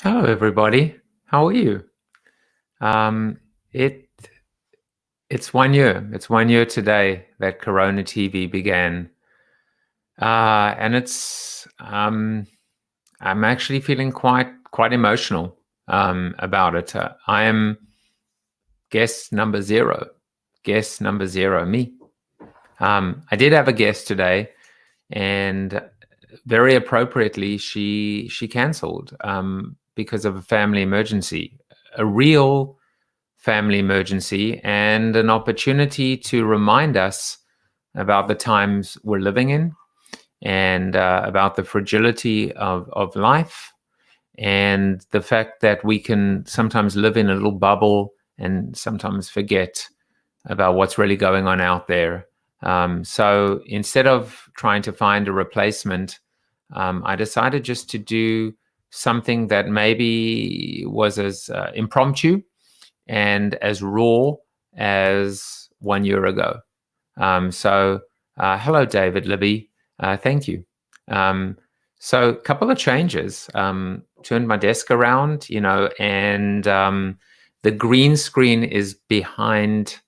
Hello, everybody. How are you? Um, it it's 1 year. It's 1 year today that Corona TV began, and I'm actually feeling quite emotional about it. I am guest number zero. Guest number zero, me. I did have a guest today, and very appropriately, she cancelled because of a family emergency, a real family emergency, and an opportunity to remind us about the times we're living in, and about the fragility of life, and the fact that we can sometimes live in a little bubble and sometimes forget about what's really going on out there. So instead of trying to find a replacement, I decided just to do something that maybe was as impromptu and as raw as 1 year ago. Hello, David Libby. Thank you. So a couple of changes. Turned my desk around, and the green screen is behind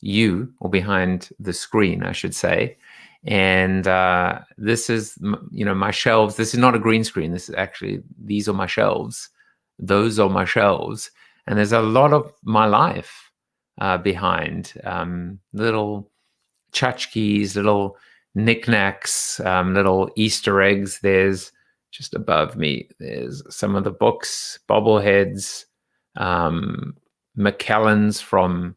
you, or behind the screen, I should say. And this is, my shelves. This is not a green screen. This is actually, these are my shelves. Those are my shelves. And there's a lot of my life behind, little tchotchkes, little knickknacks, little Easter eggs. There's just above me, there's some of the books, bobbleheads, Macallans from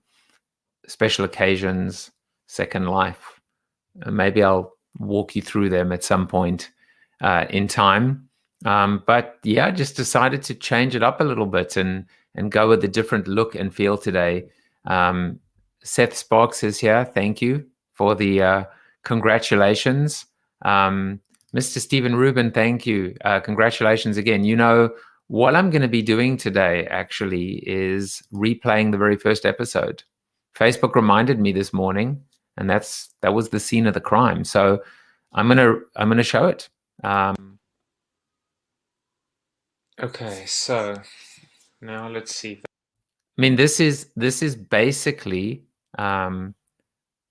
Special Occasions, Second Life. Maybe I'll walk you through them at some point in time. But yeah, I just decided to change it up a little bit and go with a different look and feel today. Seth Sparks is here. Thank you for the congratulations. Mr. Stephen Rubin, thank you. Congratulations again. What I'm going to be doing today actually is replaying the very first episode. Facebook reminded me this morning, and that was the scene of the crime. So I'm gonna show it. Okay, so now let's see. I mean, this is basically. Do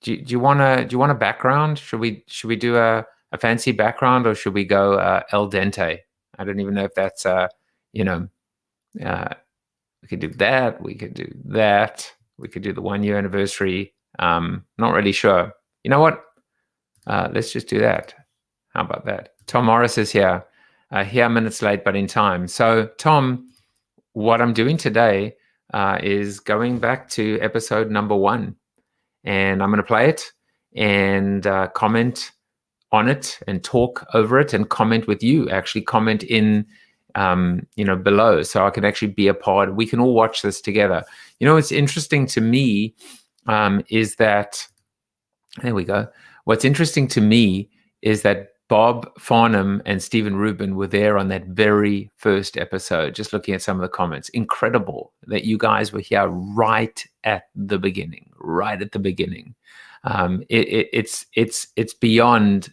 you want a background? Should we do a fancy background, or should we go el dente? I don't even know if that's we could do that. We could do that. We could do the 1 year anniversary. Not really sure. You know what? Let's just do that. How about that? Tom Morris is here. Here minutes late, but in time. So, Tom, what I'm doing today is going back to episode number 1, and I'm going to play it and comment on it and talk over it and comment with you. Actually, comment in below, so I can actually be a part. We can all watch this together. What's interesting to me is that, there we go. What's interesting to me is that Bob Farnham and Stephen Rubin were there on that very first episode. Just looking at some of the comments, incredible that you guys were here right at the beginning. Right at the beginning. It's beyond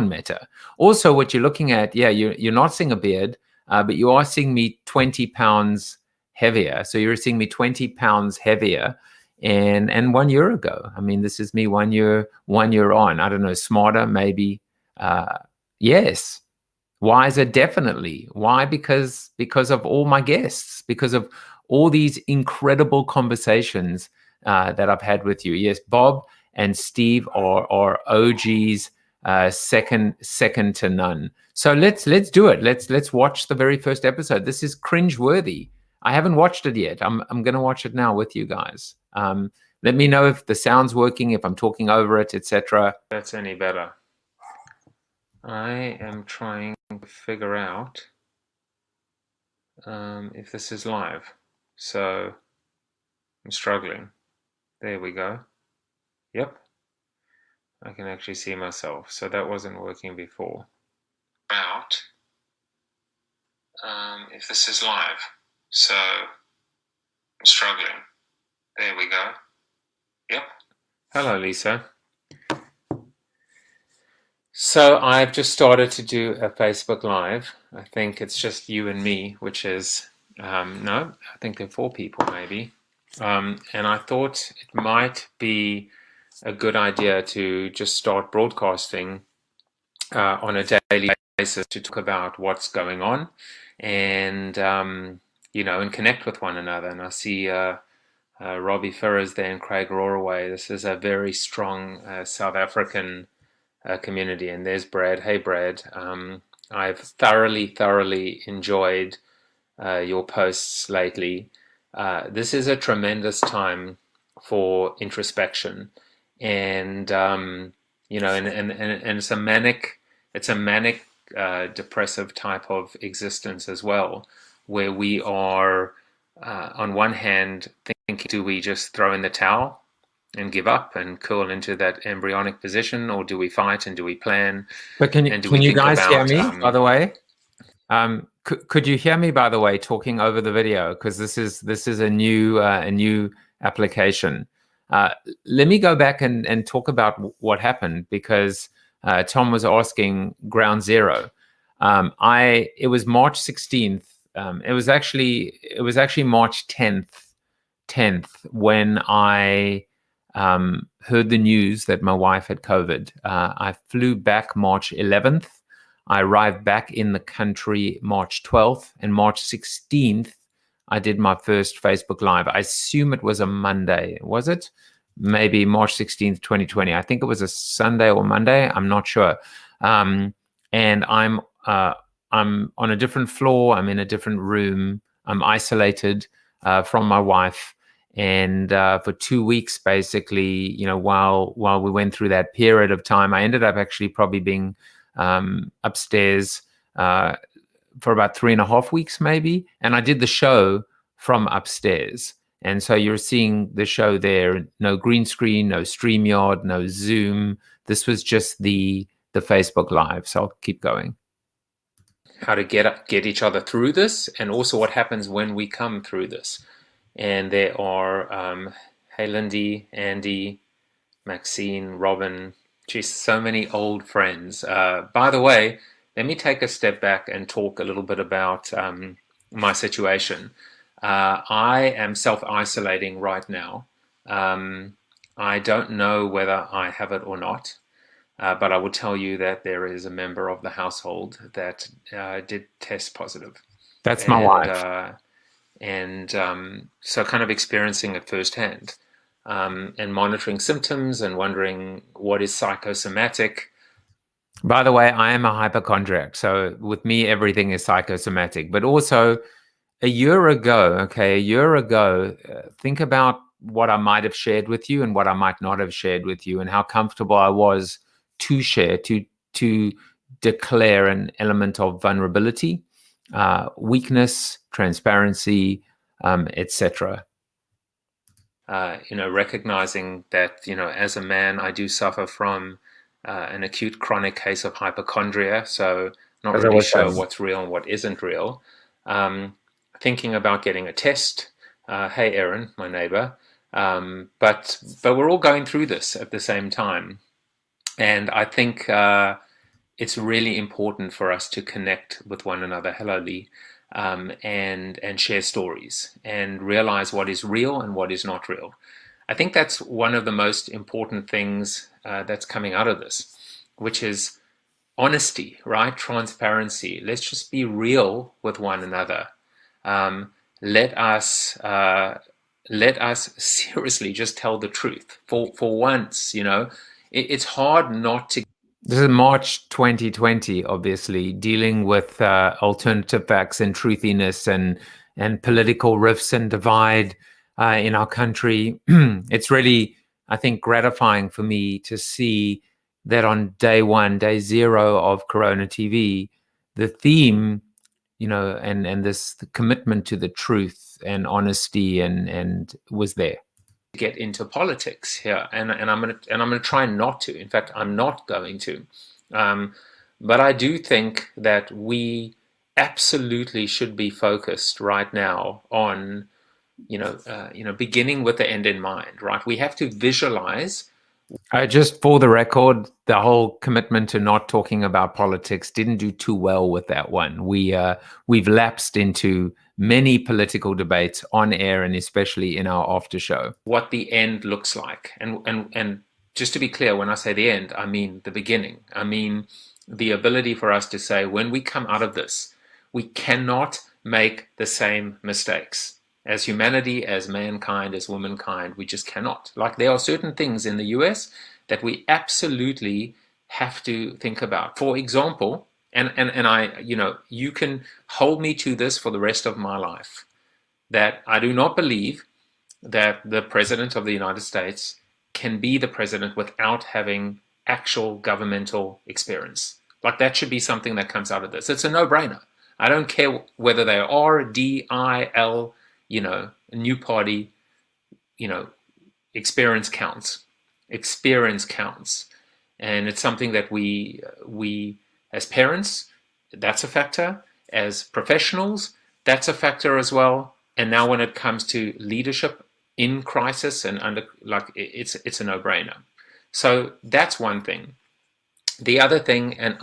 meta. Also, what you're looking at, yeah, you're not seeing a beard, but you are seeing me 20 pounds heavier. So you're seeing me 20 pounds heavier. And 1 year ago, I mean, this is me 1 year on. I don't know, smarter, maybe. Yes. Wiser, definitely. Why? Because of all my guests, because of all these incredible conversations that I've had with you. Yes, Bob and Steve are OGs, second to none. So let's do it. Let's watch the very first episode. This is cringe worthy. I haven't watched it yet. I'm going to watch it now with you guys. Let me know if the sound's working, if I'm talking over it, etc. That's any better. I am trying to figure out if this is live. So I'm struggling. There we go. Yep. I can actually see myself. So that wasn't working before. About if this is live. So I'm struggling. There we go. Yep. Hello, Lisa. So I've just started to do a Facebook Live. I think it's just you and me, which is, no, I think there are four people maybe. And I thought it might be a good idea to just start broadcasting on a daily basis to talk about what's going on and, and connect with one another. And I see Robbie Ferrers there and Craig Roraway. This is a very strong South African community. And there's Brad. Hey, Brad. I've thoroughly enjoyed your posts lately. This is a tremendous time for introspection, and and it's a manic, depressive type of existence as well, where we are, on one hand, thinking, do we just throw in the towel and give up and curl into that embryonic position, or do we fight and do we plan? But can you guys hear me, by the way? Could you hear me, by the way, talking over the video? Because this is a new application. Let me go back and talk about what happened, because Tom was asking ground zero. It was March 16th. It was actually March 10th when I heard the news that my wife had COVID. I flew back March 11th. I arrived back in the country March 12th, and March 16th, I did my first Facebook Live. I assume it was a Monday. Was it? Maybe March 16th, 2020. I think it was a Sunday or Monday. I'm not sure. And I'm on a different floor. I'm in a different room. I'm isolated from my wife. And for 2 weeks, basically, while we went through that period of time, I ended up actually probably being upstairs for about 3.5 weeks, maybe. And I did the show from upstairs. And so you're seeing the show there, no green screen, no StreamYard, no Zoom. This was just the Facebook Live. So I'll keep going. How to get each other through this, and also what happens when we come through this. And there are, hey, Lindy, Andy, Maxine, Robin, geez, so many old friends. By the way, let me take a step back and talk a little bit about my situation. I am self-isolating right now. I don't know whether I have it or not, but I will tell you that there is a member of the household that did test positive. That's my wife. So kind of experiencing it firsthand, and monitoring symptoms and wondering what is psychosomatic. By the way, I am a hypochondriac. So with me, everything is psychosomatic. But also a year ago, think about what I might have shared with you and what I might not have shared with you, and how comfortable I was to share, to declare an element of vulnerability, weakness, transparency, etc. Recognizing that, as a man, I do suffer from an acute chronic case of hypochondria, so not really sure what's real and what isn't real. Thinking about getting a test. Hey, Erin, my neighbor. But we're all going through this at the same time. And I think it's really important for us to connect with one another. Hello, Lee. And share stories and realize what is real and what is not real. I think that's one of the most important things that's coming out of this, which is honesty, right? Transparency. Let's just be real with one another. Let us seriously just tell the truth. For once, it's hard not to. This is March 2020, obviously, dealing with alternative facts and truthiness and political rifts and divide in our country. It's really, I think, gratifying for me to see that on day zero of CoronaTV, the theme, and this commitment to the truth and honesty and was there. Get into politics here, and I'm gonna try not to. In fact, I'm not going to. But I do think that we absolutely should be focused right now on, beginning with the end in mind. Right, we have to visualize Just for the record, the whole commitment to not talking about politics didn't do too well with that one. We've lapsed into many political debates on air and especially in our after show. What the end looks like, and just to be clear, when I say the end, I mean the beginning. I mean the ability for us to say, when we come out of this, we cannot make the same mistakes. As humanity, as mankind, as womankind, we just cannot. Like, there are certain things in the US that we absolutely have to think about. For example, and I, you can hold me to this for the rest of my life, that I do not believe that the President of the United States can be the president without having actual governmental experience. Like, that should be something that comes out of this. It's a no-brainer. I don't care whether they are D, I, L, a new party, experience counts. Experience counts. And it's something that we as parents, that's a factor. As professionals, that's a factor as well. And now when it comes to leadership in crisis and it's a no-brainer. So that's one thing. The other thing, and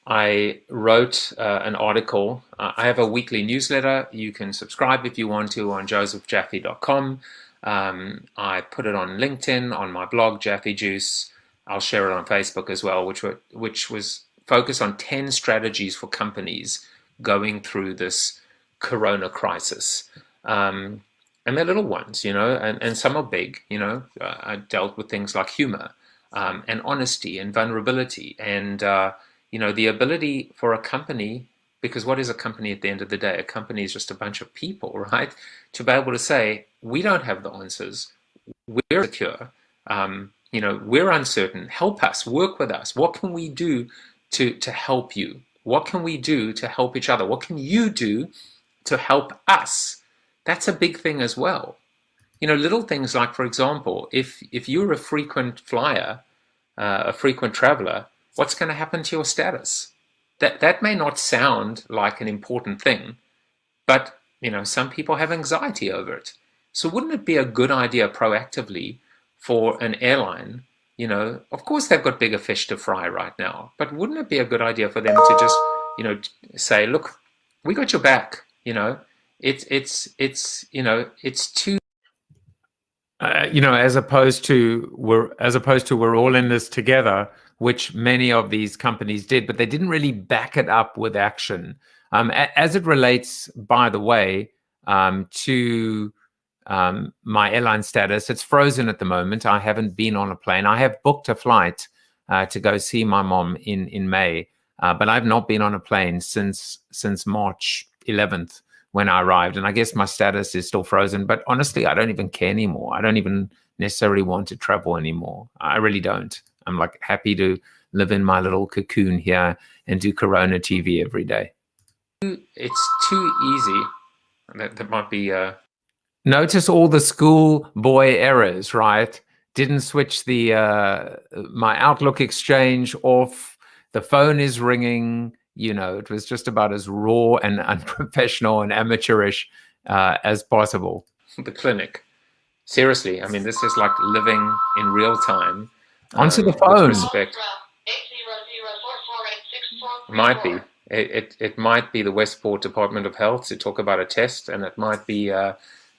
I wrote an article. I have a weekly newsletter. You can subscribe if you want to on josephjaffe.com. I put it on LinkedIn, on my blog, Jaffe Juice. I'll share it on Facebook as well, which was focused on 10 strategies for companies going through this corona crisis. And they're little ones, and some are big. I dealt with things like humor and honesty and vulnerability and the ability for a company, because what is a company at the end of the day? A company is just a bunch of people, right? To be able to say, we don't have the answers, we're secure, we're uncertain, help us, work with us. What can we do to help you? What can we do to help each other? What can you do to help us? That's a big thing as well. Little things like, for example, if you're a frequent flyer, a frequent traveler, what's going to happen to your status? That may not sound like an important thing, but some people have anxiety over it. So wouldn't it be a good idea proactively for an airline? Of course they've got bigger fish to fry right now, but wouldn't it be a good idea for them to just say, look, we got your back. It's too. As opposed to we're all in this together, which many of these companies did, but they didn't really back it up with action. As it relates, by the way, to my airline status, it's frozen at the moment. I haven't been on a plane. I have booked a flight to go see my mom in May, but I've not been on a plane since March 11th. When I arrived, and I guess my status is still frozen, but honestly, I don't even care anymore. I don't even necessarily want to travel anymore. I really don't. I'm like happy to live in my little cocoon here and do CoronaTV every day. It's too easy. That might be... Notice all the schoolboy errors, right? Didn't switch the my Outlook exchange off. The phone is ringing. It was just about as raw and unprofessional and amateurish as possible. The clinic. Seriously, I mean, this is like living in real time. Answer the phone. With respect. Might be. It might be the Westport Department of Health to talk about a test, and it might be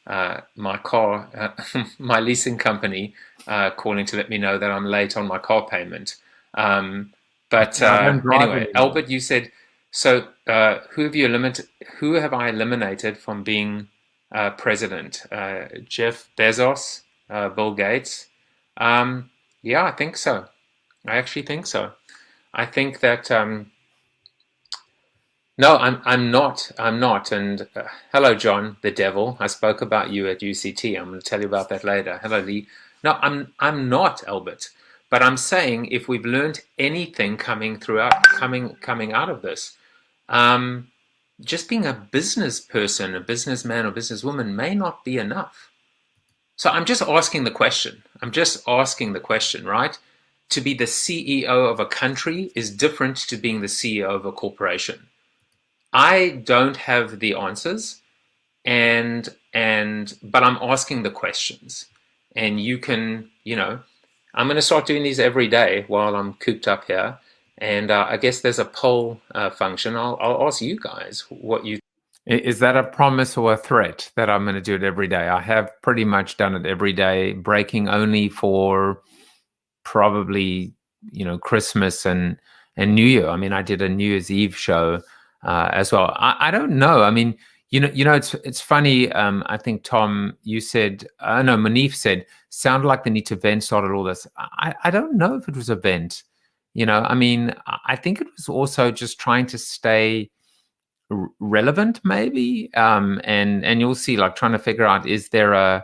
my car, my leasing company calling to let me know that I'm late on my car payment. But anyway, Albert, you said, so who have I eliminated from being president? Jeff Bezos, Bill Gates? Yeah, I think so. I actually think so. I think that, no, I'm not. And hello, John, the devil. I spoke about you at UCT. I'm going to tell you about that later. Hello, Lee. No, I'm not, Albert. But I'm saying, if we've learned anything coming out of this, just being a business person, a businessman or businesswoman may not be enough. So I'm just asking the question. Right? To be the CEO of a country is different to being the CEO of a corporation. I don't have the answers, but I'm asking the questions, and you can, I'm going to start doing these every day while I'm cooped up here. And I guess there's a poll function. I'll ask you guys what you. Is that a promise or a threat that I'm going to do it every day? I have pretty much done it every day, breaking only for probably, Christmas and New Year. I mean, I did a New Year's Eve show as well. I don't know. I mean, it's funny. I think Tom, you said, no, Manif said, sounded like the need to vent started all this. I don't know if it was a vent. I mean, I think it was also just trying to stay relevant, maybe. And you'll see, like, trying to figure out, is there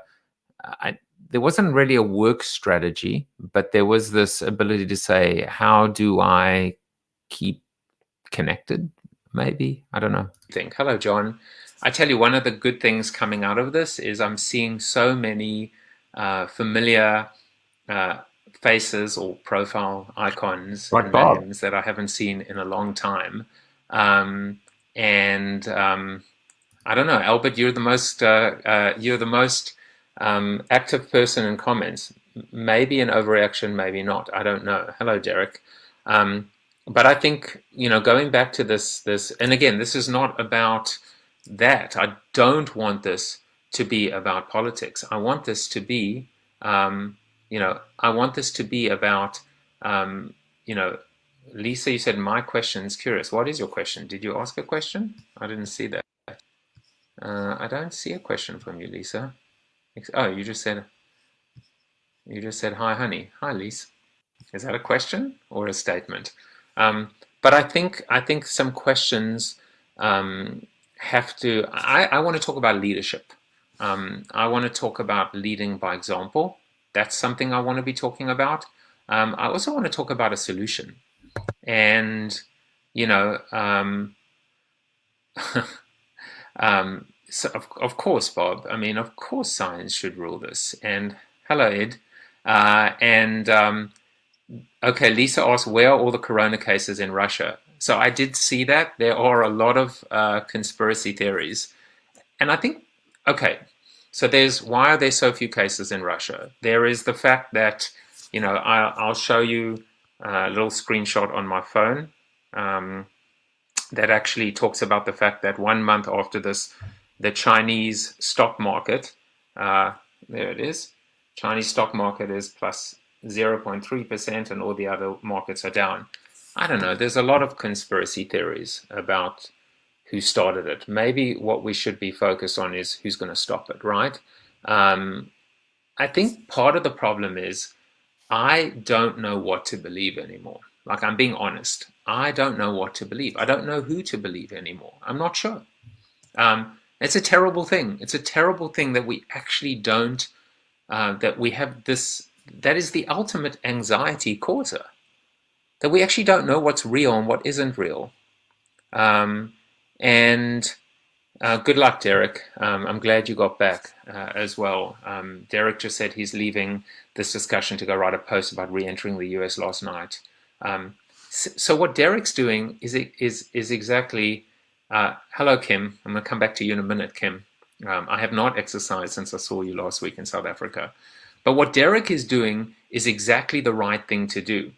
there wasn't really a work strategy, but there was this ability to say, how do I keep connected? Maybe, I don't know. Hello, John. I tell you, one of the good things coming out of this is I'm seeing so many familiar faces or profile icons and names that I haven't seen in a long time. I don't know, Albert, you're the most active person in comments. Maybe an overreaction, maybe not. I don't know. Hello, Derek. But I think, going back to this, and again, this is not about that. I don't want this to be about politics. I want this to be, I want this to be about, Lisa, you said my question's curious. What is your question? Did you ask a question? I didn't see that. I don't see a question from you, Lisa. Oh, you just said hi, honey. Hi, Lisa. Is that a question or a statement? But I think some questions have to. I want to talk about leadership. I want to talk about leading by example. That's something I want to be talking about. I also want to talk about a solution. And, so of course, Bob, I mean, of course science should rule this. And hello, Ed. Okay, Lisa asked, where are all the corona cases in Russia? So I did see that. There are a lot of conspiracy theories. And I think, okay, so why are there so few cases in Russia? There is the fact that, I'll show you a little screenshot on my phone that actually talks about the fact that 1 month after this, the Chinese stock market, there it is, Chinese stock market is plus 0.3% and all the other markets are down. I don't know, there's a lot of conspiracy theories about who started it. Maybe what we should be focused on is who's going to stop it, right? I think part of the problem is I don't know what to believe anymore. Like, I'm being honest. I don't know what to believe. I don't know who to believe anymore. I'm not sure. It's a terrible thing. It's a terrible thing that we actually don't, that we have this, that is the ultimate anxiety causer. That we actually don't know what's real and what isn't real. Good luck, Derek. I'm glad you got back as well. Derek just said he's leaving this discussion to go write a post about re-entering the US last night. So what Derek's doing is exactly, hello, Kim. I'm going to come back to you in a minute, Kim. I have not exercised since I saw you last week in South Africa. But what Derek is doing is exactly the right thing to do.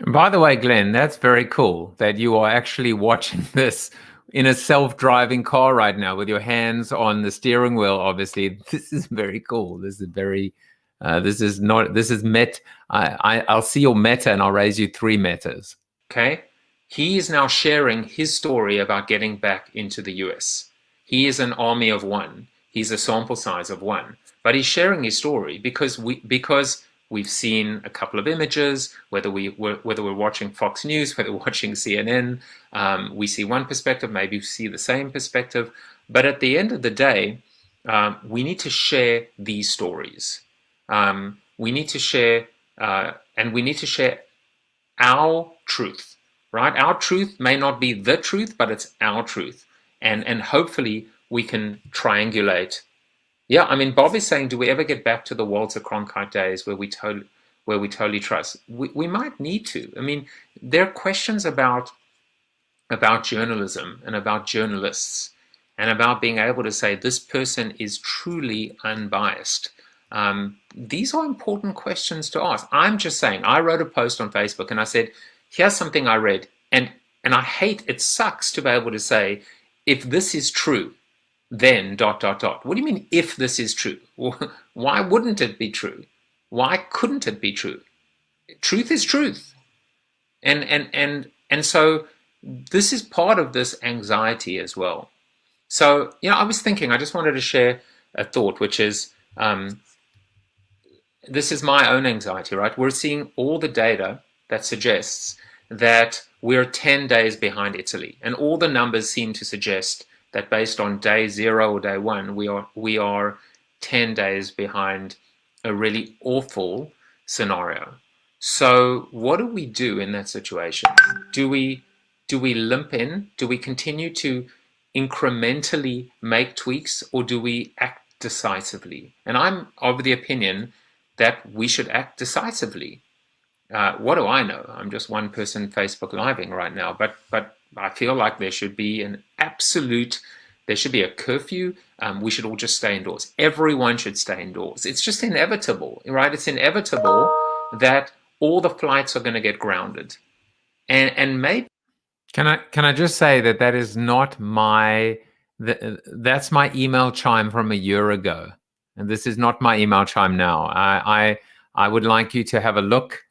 By the way, Glenn, that's very cool that you are actually watching this in a self-driving car right now with your hands on the steering wheel. Obviously, this is very cool. This is very, this is met. I'll see your meta and I'll raise you 3 metas. Okay. He is now sharing his story about getting back into the US. He is an army of 1. He's a sample size of 1, but he's sharing his story because we've seen a couple of images, whether we're watching Fox News, whether we're watching CNN, we see one perspective, maybe we see the same perspective. But at the end of the day, we need to share these stories. We need to share, and we need to share our truth, right? Our truth may not be the truth, but it's our truth. And hopefully we can triangulate. Yeah, I mean, Bob is saying, do we ever get back to the Walter Cronkite days where we totally trust? We might need to. I mean, there are questions about journalism and about journalists and about being able to say this person is truly unbiased. These are important questions to ask. I'm just saying, I wrote a post on Facebook and I said, here's something I read. And I hate, it sucks to be able to say, if this is true, then ... What do you mean, if this is true? Why wouldn't it be true? Why couldn't it be true? Truth is truth. And so this is part of this anxiety as well. So, I was thinking, I just wanted to share a thought, which is, this is my own anxiety, right? We're seeing all the data that suggests that we're 10 days behind Italy. And all the numbers seem to suggest that based on day 0 or day 1, we are 10 days behind a really awful scenario. So what do we do in that situation? Do we limp in? Do we continue to incrementally make tweaks, or do we act decisively? And I'm of the opinion that we should act decisively. What do I know? I'm just one person Facebook living right now, but I feel like there should be there should be a curfew. We should all just stay indoors. Everyone should stay indoors. It's just inevitable, right? It's inevitable that all the flights are going to get grounded. And maybe... Can I just say that is not that's my email chime from a year ago. And this is not my email chime now. I would like you to have a look.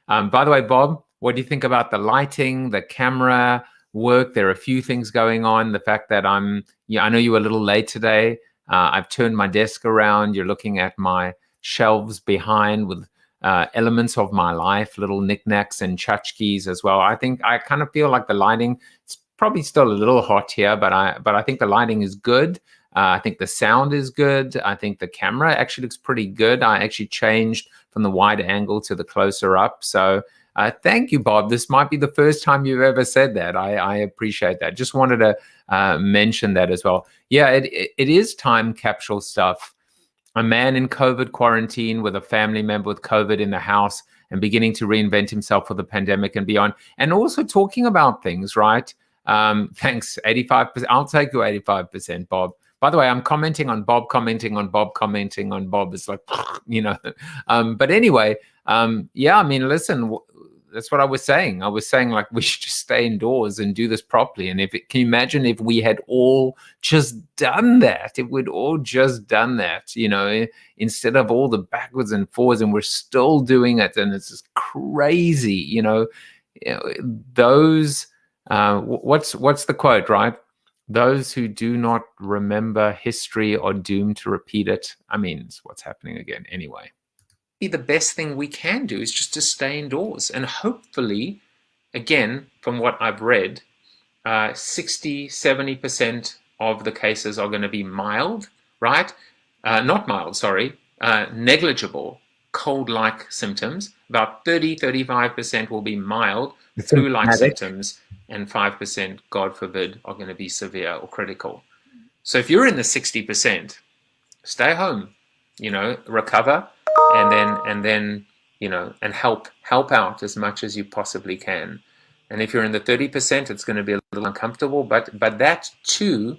By the way, Bob, what do you think about the lighting, the camera work? There are a few things going on. The fact that I know you were a little late today. I've turned my desk around. You're looking at my shelves behind with elements of my life, little knickknacks and tchotchkes as well. I kind of feel like the lighting, it's probably still a little hot here, but I think the lighting is good. I think the sound is good. I think the camera actually looks pretty good. I actually changed from the wide angle to the closer up. So thank you, Bob. This might be the first time you've ever said that. I appreciate that. Just wanted to mention that as well. Yeah, it is time capsule stuff. A man in COVID quarantine with a family member with COVID in the house and beginning to reinvent himself for the pandemic and beyond. And also talking about things, right? Thanks, 85%. I'll take you 85%, Bob. By the way, I'm commenting on Bob, commenting on Bob, commenting on Bob. It's like, but anyway, yeah, I mean, listen, that's what I was saying. I was saying, like, we should just stay indoors and do this properly. And can you imagine if we had all just done that? If we'd all just done that, instead of all the backwards and forwards, and we're still doing it, and it's just crazy, those, what's the quote, right? Those who do not remember history are doomed to repeat it. I mean, it's what's happening again anyway. The best thing we can do is just to stay indoors. And hopefully, again, from what I've read, 60-70% of the cases are going to be mild, right? Not mild, sorry, negligible cold-like symptoms. About 30-35% will be mild flu-like symptoms, and 5%, God forbid, are going to be severe or critical. So if you're in the 60%, stay home, recover, and then and help out as much as you possibly can. And if you're in the 30%, it's going to be a little uncomfortable, but that too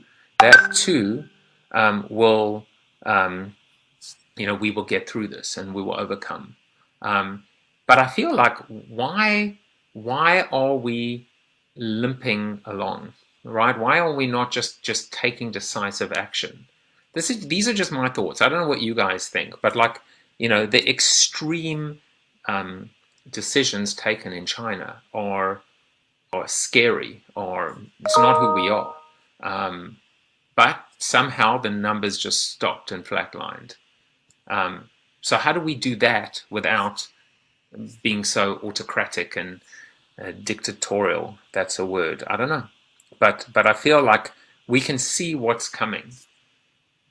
will we will get through this and we will overcome. But I feel like why are we limping along, right? Why are we not just taking decisive action? These are just my thoughts. I don't know what you guys think, but the extreme decisions taken in China are scary, or it's not who we are. But somehow the numbers just stopped and flatlined. So how do we do that without being so autocratic and dictatorial? That's a word. I don't know. But I feel like we can see what's coming.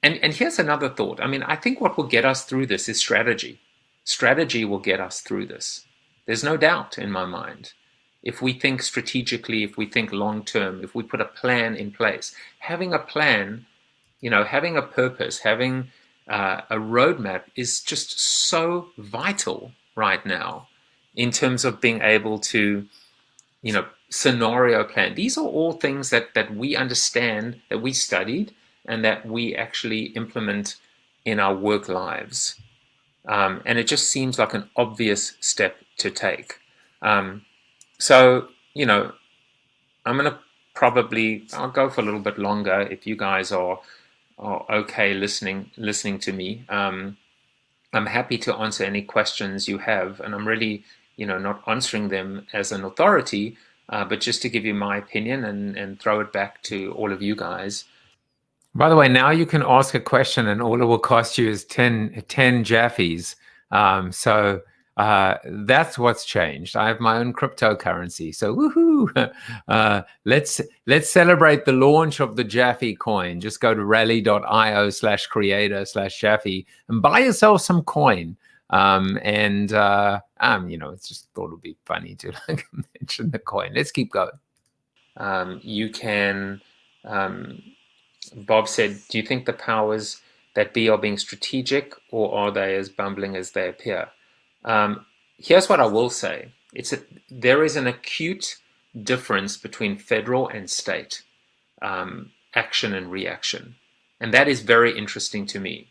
And here's another thought. I mean, I think what will get us through this is strategy. Strategy will get us through this. There's no doubt in my mind. If we think strategically, if we think long-term, if we put a plan in place, having a plan, having a purpose, having a roadmap is just so vital right now in terms of being able to, scenario plan. These are all things that we understand, that we studied, and that we actually implement in our work lives. And it just seems like an obvious step to take. So, you know, I'm going to I'll go for a little bit longer if you guys are okay listening to me. I'm happy to answer any questions you have, and I'm really, you know, not answering them as an authority, but just to give you my opinion and throw it back to all of you guys. By the way, now you can ask a question and all it will cost you is 10 Jaffies. So that's what's changed. I have my own cryptocurrency. So woohoo! Let's celebrate the launch of the Jaffe coin. Just go to rally.io/creator/Jaffe and buy yourself some coin. You know, it's just thought it would be funny to like mention the coin. Let's keep going. You can Bob said, do you think the powers that be are being strategic, or are they as bumbling as they appear? Here's what I will say. There is an acute difference between federal and state action and reaction. And that is very interesting to me.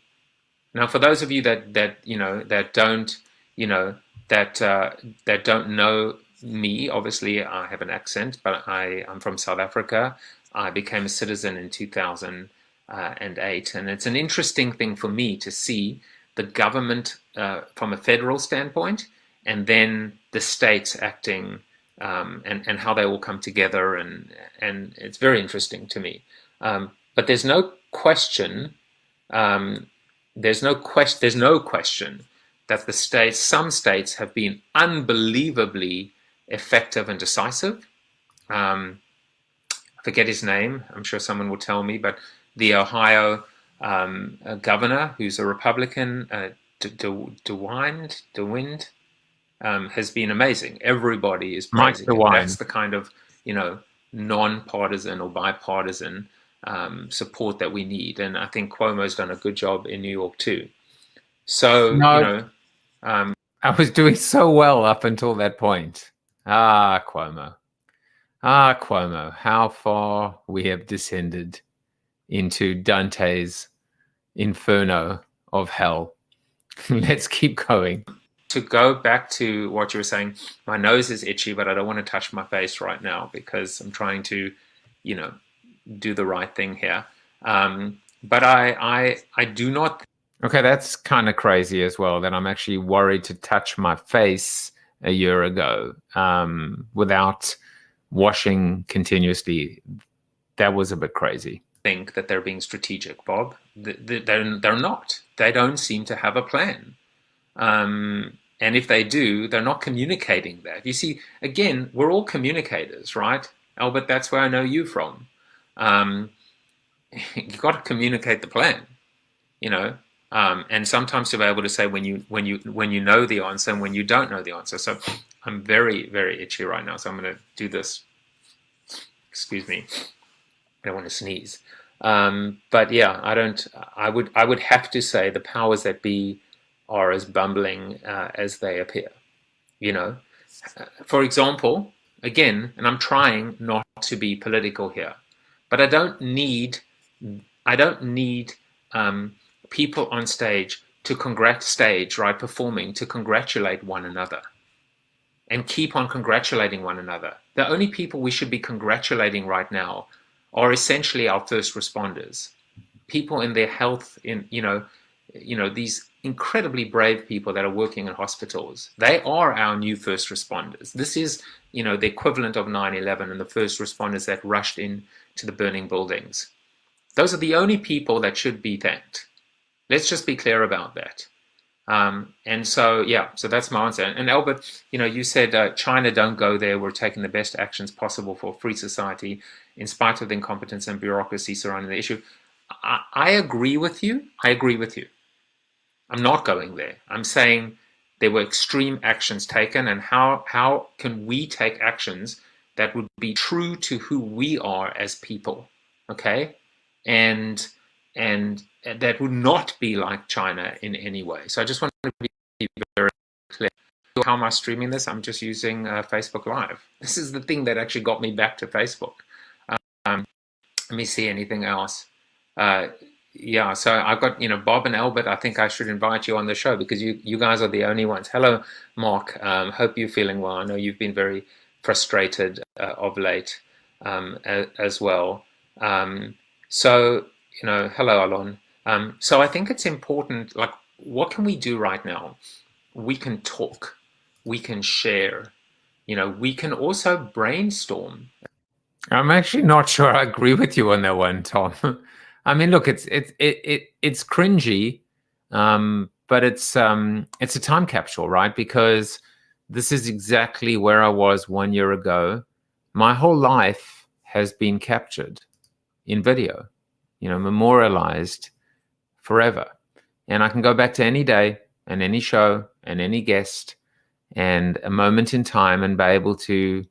Now, for those of you that don't know me, obviously I have an accent, but I'm from South Africa. I became a citizen in 2008, and it's an interesting thing for me to see the government from a federal standpoint, and then the states acting, and how they all come together, and it's very interesting to me. But there's no question. There's no question that some states have been unbelievably effective and decisive. I forget his name. I'm sure someone will tell me, but the Ohio governor, who's a Republican, DeWind, has been amazing. Everybody is praising him. That's the kind of, non-partisan or bipartisan support that we need, and I think Cuomo's done a good job in New York too. So I was doing so well up until that point. Cuomo, how far we have descended into Dante's inferno of hell. Let's keep going. To go back to what you were saying, my nose is itchy, but I don't want to touch my face right now because I'm trying to, do the right thing here. But I do not. Okay, that's kind of crazy as well, that I'm actually worried to touch my face a year ago without washing continuously. That was a bit crazy. Think that they're being strategic, Bob. They're not. They don't seem to have a plan. And if they do, they're not communicating that. You see, again, we're all communicators, right? Albert, that's where I know you from. You've got to communicate the plan, and sometimes to be able to say when you know the answer and when you don't know the answer. So I'm very, very itchy right now, so I'm going to do this. Excuse me. I don't want to sneeze. But yeah, I would have to say the powers that be are as bumbling as they appear. For example, again, and I'm trying not to be political here, but I don't need people on stage to performing to congratulate one another and keep on congratulating one another. The only people we should be congratulating right now are essentially our first responders, people in their health, these incredibly brave people that are working in hospitals. They are our new first responders. This is, the equivalent of 9/11 and the first responders that rushed in to the burning buildings. Those are the only people that should be thanked. Let's just be clear about that. And so, yeah, so that's my answer. And Albert, you said China, don't go there. We're taking the best actions possible for a free society in spite of the incompetence and bureaucracy surrounding the issue. I agree with you. I'm not going there. I'm saying there were extreme actions taken, and how can we take actions that would be true to who we are as people, okay? And that would not be like China in any way. So I just want to be very clear. How am I streaming this? I'm just using Facebook Live. This is the thing that actually got me back to Facebook. Let me see anything else. yeah, so I've got, Bob and Albert. I think I should invite you on the show because you guys are the only ones. Hello, Mark. Hope you're feeling well. I know you've been very frustrated of late as well. So, hello, Alon. So I think it's important, like, what can we do right now? We can talk, we can share, we can also brainstorm. I'm actually not sure I agree with you on that one, Tom. I mean, look, it's cringy, but it's a time capsule, right? Because this is exactly where I was 1 year ago. My whole life has been captured in video, memorialized forever. And I can go back to any day and any show and any guest and a moment in time and be able to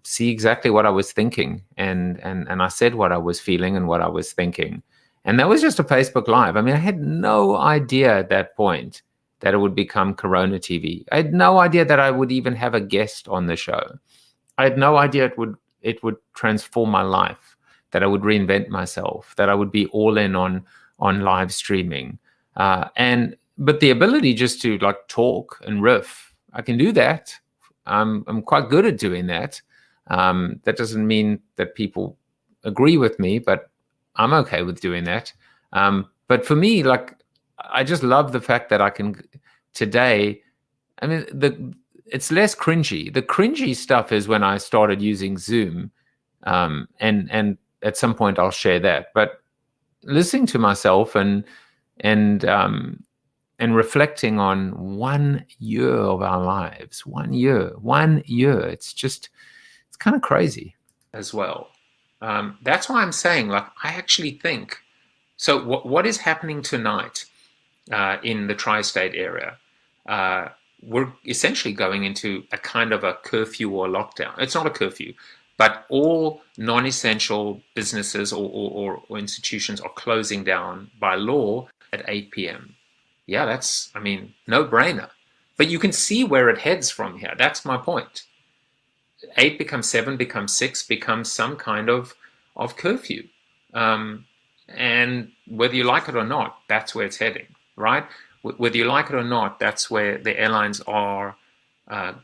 see exactly what I was thinking, and I said what I was feeling and what I was thinking. And that was just a Facebook Live. I mean, I had no idea at that point that it would become Corona TV. I had no idea that I would even have a guest on the show. I had no idea it would transform my life, that I would reinvent myself, that I would be all in on live streaming. But the ability just to like talk and riff, I can do that. I'm quite good at doing that. That doesn't mean that people agree with me, but I'm okay with doing that. But for me, like, I just love the fact that I can today. I mean, it's less cringy. The cringy stuff is when I started using Zoom, and at some point I'll share that. But listening to myself and reflecting on 1 year of our lives, 1 year, it's kind of crazy as well. That's why I'm saying, like, I actually think, so what is happening tonight in the tri-state area? We're essentially going into a kind of a curfew or lockdown. It's not a curfew, but all non-essential businesses or institutions are closing down by law at 8 p.m. Yeah, that's, I mean, no-brainer. But you can see where it heads from here. That's my point. 8 becomes 7, becomes 6, becomes some kind of curfew. And whether you like it or not, that's where it's heading, right? Whether you like it or not, that's where the airlines are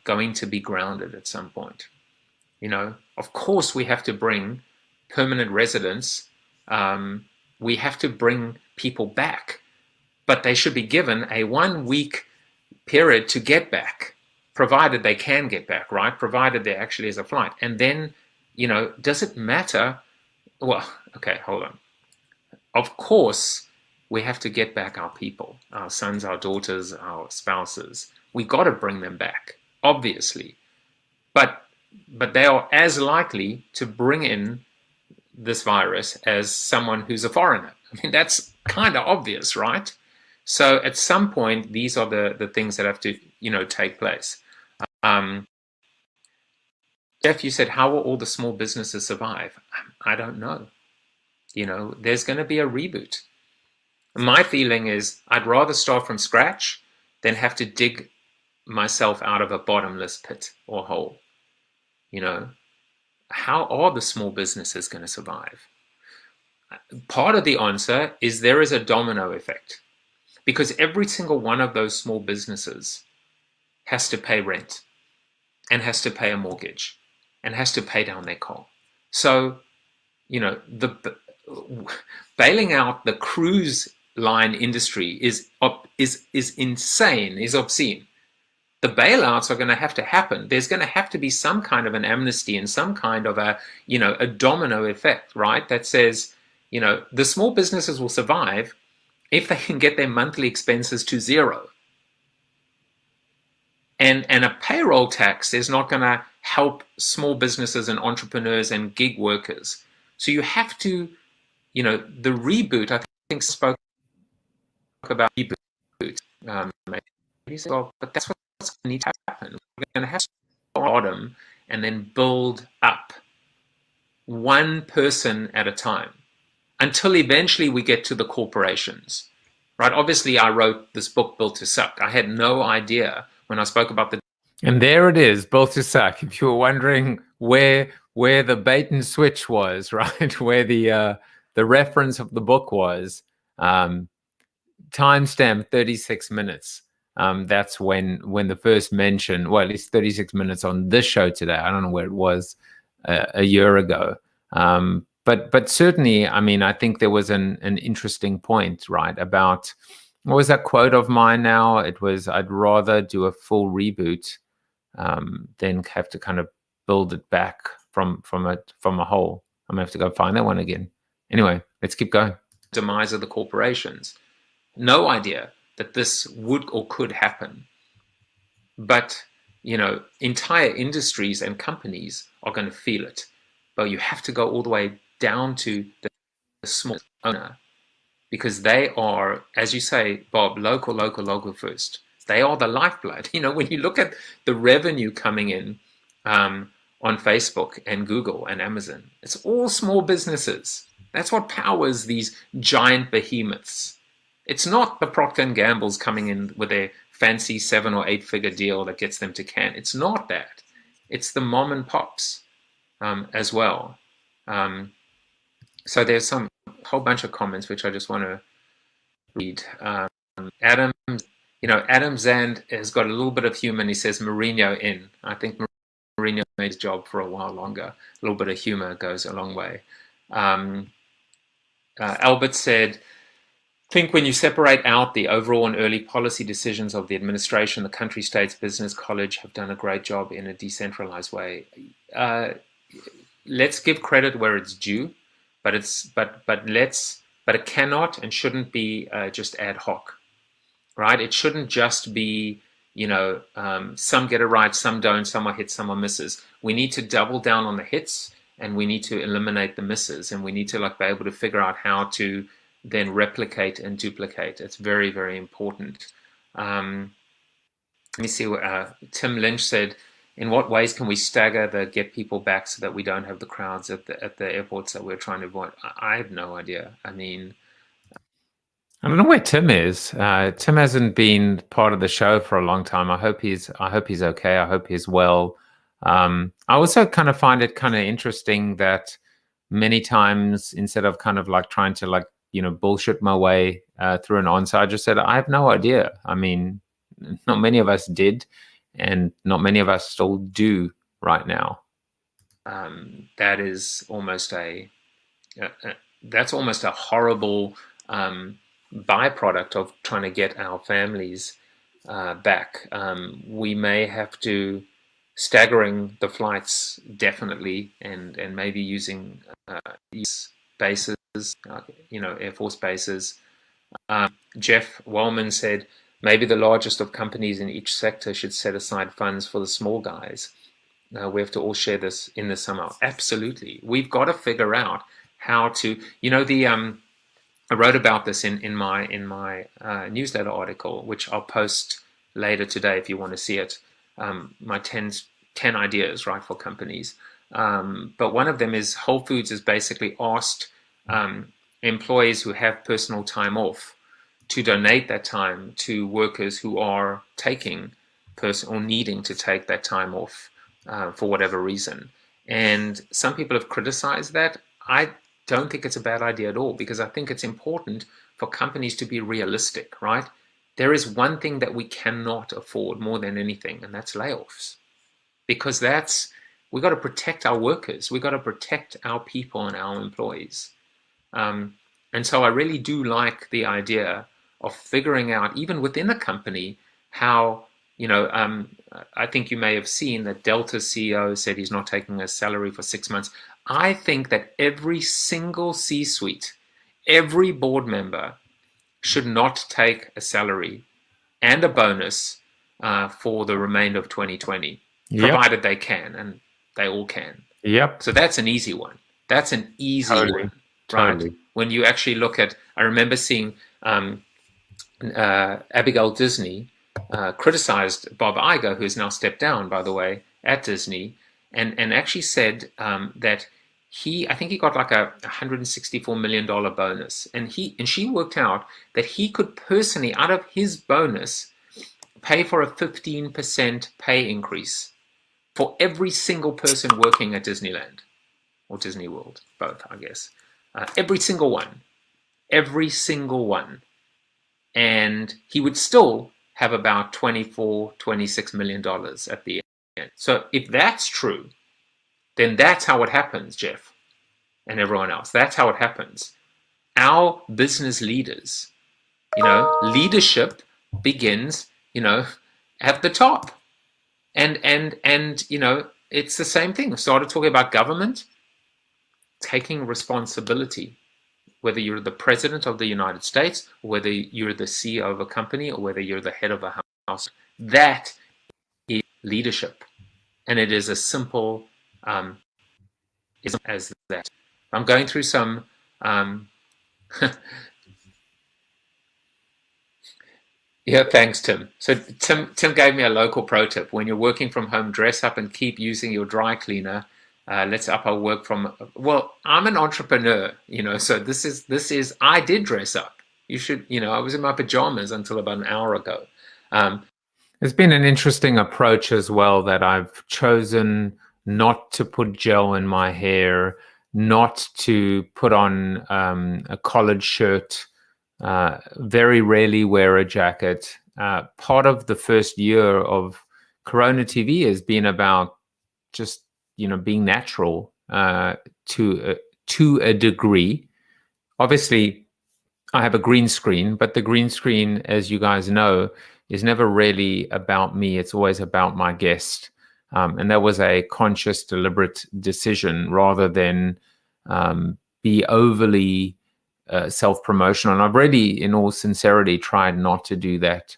going to be grounded at some point. Of course, we have to bring permanent residents. We have to bring people back, but they should be given a 1 week period to get back, provided they can get back, right? Provided there actually is a flight. And then, does it matter? Well, okay, hold on. Of course, we have to get back our people, our sons, our daughters, our spouses. We got to bring them back, obviously. But they are as likely to bring in this virus as someone who's a foreigner. I mean, that's kind of obvious, right? So at some point, these are the things that have to, take place. Jeff, you said, how will all the small businesses survive? I don't know. There's going to be a reboot. My feeling is I'd rather start from scratch than have to dig myself out of a bottomless pit or hole. How are the small businesses going to survive? Part of the answer is there is a domino effect, because every single one of those small businesses has to pay rent and has to pay a mortgage and has to pay down their car. So, the bailing out the cruise line industry is insane, is obscene. The bailouts are going to have to happen. There's going to have to be some kind of an amnesty and some kind of a domino effect, right? That says, the small businesses will survive if they can get their monthly expenses to zero. And a payroll tax is not going to help small businesses and entrepreneurs and gig workers. So you have to, the reboot, I think spoke about reboot. But that's what's going to need to happen. We're going to have to start bottom and then build up, one person at a time, until eventually we get to the corporations, right? Obviously, I wrote this book, Built to Suck. I had no idea when I spoke about the... And there it is, Built to Suck. If you were wondering where the bait and switch was, right? Where the the reference of the book was timestamp 36 minutes. That's when the first mention, well, at least 36 minutes on this show today. I don't know where it was a year ago. But certainly, I mean, I think there was an interesting point, right, about, what was that quote of mine now? It was, I'd rather do a full reboot than have to kind of build it back from a hole. I'm gonna have to go find that one again. Anyway, let's keep going. Demise of the corporations. No idea that this would or could happen. But, you know, entire industries and companies are going to feel it. But you have to go all the way down to the small owner, because they are, as you say, Bob, local first. They are the lifeblood. You know, when you look at the revenue coming in on Facebook and Google and Amazon, it's all small businesses. That's what powers these giant behemoths. It's not the Procter & Gamble's coming in with their fancy 7 or 8 figure deal that gets them to Cannes. It's not that. It's the mom and pops as well. So there's a whole bunch of comments which I just want to read. Adam, you know, Adam Zand has got a little bit of humor, and he says Mourinho in. I think Mourinho made his job for a while longer. A little bit of humor goes a long way. Albert said, think when you separate out the overall and early policy decisions of the administration, the country, states, business, college have done a great job in a decentralized way. Let's give credit where it's due, but it cannot and shouldn't be just ad hoc, right? It shouldn't just be, you know, some get it right, some don't, some are hits, some are misses. We need to double down on the hits, and we need to eliminate the misses, and we need to be able to figure out how to then replicate and duplicate. It's very, very important. Let me see what Tim Lynch said. In what ways can we stagger the get people back so that we don't have the crowds at the airports that we're trying to avoid? I have no idea. I mean, I don't know where Tim is. Tim hasn't been part of the show for a long time. I hope he's okay. I hope he's well. I also kind of find it kind of interesting that many times, instead of kind of trying to bullshit my way through an answer, I just said, I have no idea. I mean, not many of us did, and not many of us still do right now. That is almost that's almost a horrible byproduct of trying to get our families back. We may have to staggering the flights, definitely, and maybe using bases, Air Force bases. Jeff Wellman said, maybe the largest of companies in each sector should set aside funds for the small guys. We have to all share this in the summer. Absolutely. We've got to figure out how to, I wrote about this in my newsletter article, which I'll post later today if you want to see it. My 10 ideas, right, for companies. But one of them is Whole Foods has basically asked employees who have personal time off to donate that time to workers who are taking or needing to take that time off for whatever reason. And some people have criticized that. I don't think it's a bad idea at all, because I think it's important for companies to be realistic, right? There is one thing that we cannot afford more than anything, and that's layoffs. Because we got to protect our workers. We got to protect our people and our employees. And so I really do like the idea of figuring out, even within a company, how, I think you may have seen that Delta's CEO said he's not taking a salary for 6 months. I think that every single C-suite, every board member should not take a salary and a bonus for the remainder of 2020, provided they can, and they all can. Yep. So that's an easy one. That's an easy one, right? Totally. When you actually look at, I remember seeing Abigail Disney criticized Bob Iger, who's now stepped down, by the way, at Disney, and actually said that I think he got like a $164 million bonus, and she worked out that he could personally, out of his bonus, pay for a 15% pay increase for every single person working at Disneyland or Disney World, both, I guess. every single one, and he would still have about $26 million at the end. So if that's true, then that's how it happens, Jeff, and everyone else. That's how it happens. Our business leaders, leadership begins, at the top. And it's the same thing. I started talking about government taking responsibility, whether you're the president of the United States, or whether you're the CEO of a company, or whether you're the head of a house. That is leadership. And it is as simple as that. I'm going through some yeah, thanks, Tim. So Tim gave me a local pro tip. When you're working from home, dress up and keep using your dry cleaner. Let's up our work from. Well, I'm an entrepreneur, so this is. I did dress up. You should, I was in my pajamas until about an hour ago. It's been an interesting approach as well that I've chosen not to put gel in my hair, not to put on a collared shirt. Very rarely wear a jacket. Part of the first year of CoronaTV has been about just being natural to a degree. Obviously, I have a green screen, but the green screen, as you guys know, is never really about me. It's always about my guest, and that was a conscious, deliberate decision rather than be overly self-promotional. And I've really, in all sincerity, tried not to do that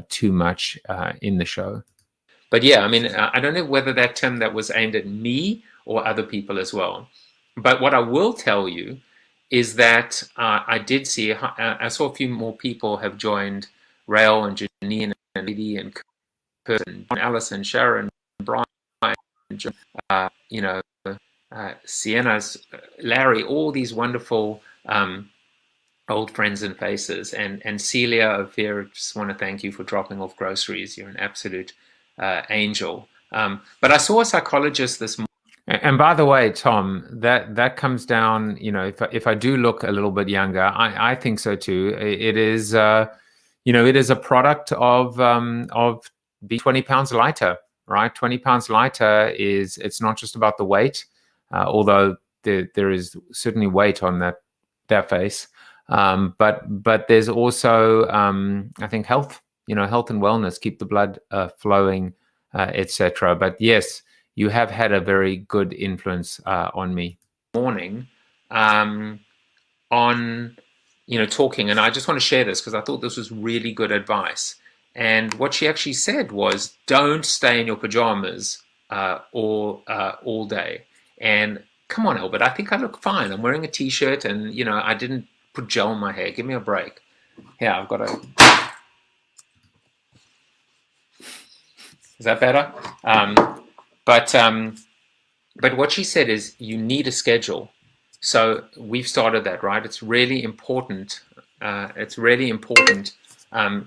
too much in the show. But yeah, I mean, I don't know whether that, Tim, that was aimed at me or other people as well. But what I will tell you is that I did see, I saw a few more people have joined Rael and Janine and Lady and Kurt and Alison, Sharon, Brian, Sienna's, Larry, all these wonderful old friends and faces. And Celia of here, just want to thank you for dropping off groceries. You're an absolute angel. But I saw a psychologist this morning. And by the way, Tom, that comes down, if I do look a little bit younger, I think so too. It is, it is a product of being 20 pounds lighter, right? 20 pounds lighter it's not just about the weight, although there is certainly weight on that face. But there's also, I think, health, health and wellness, keep the blood flowing, etc. But yes, you have had a very good influence on me. Morning, on talking, and I just want to share this because I thought this was really good advice. And what she actually said was, don't stay in your pajamas all day. And come on, Albert, I think I look fine. I'm wearing a t-shirt, and I didn't put gel in my hair. Give me a break. Yeah, I've got a. Is that better? But what she said is you need a schedule. So we've started that, right? It's really important.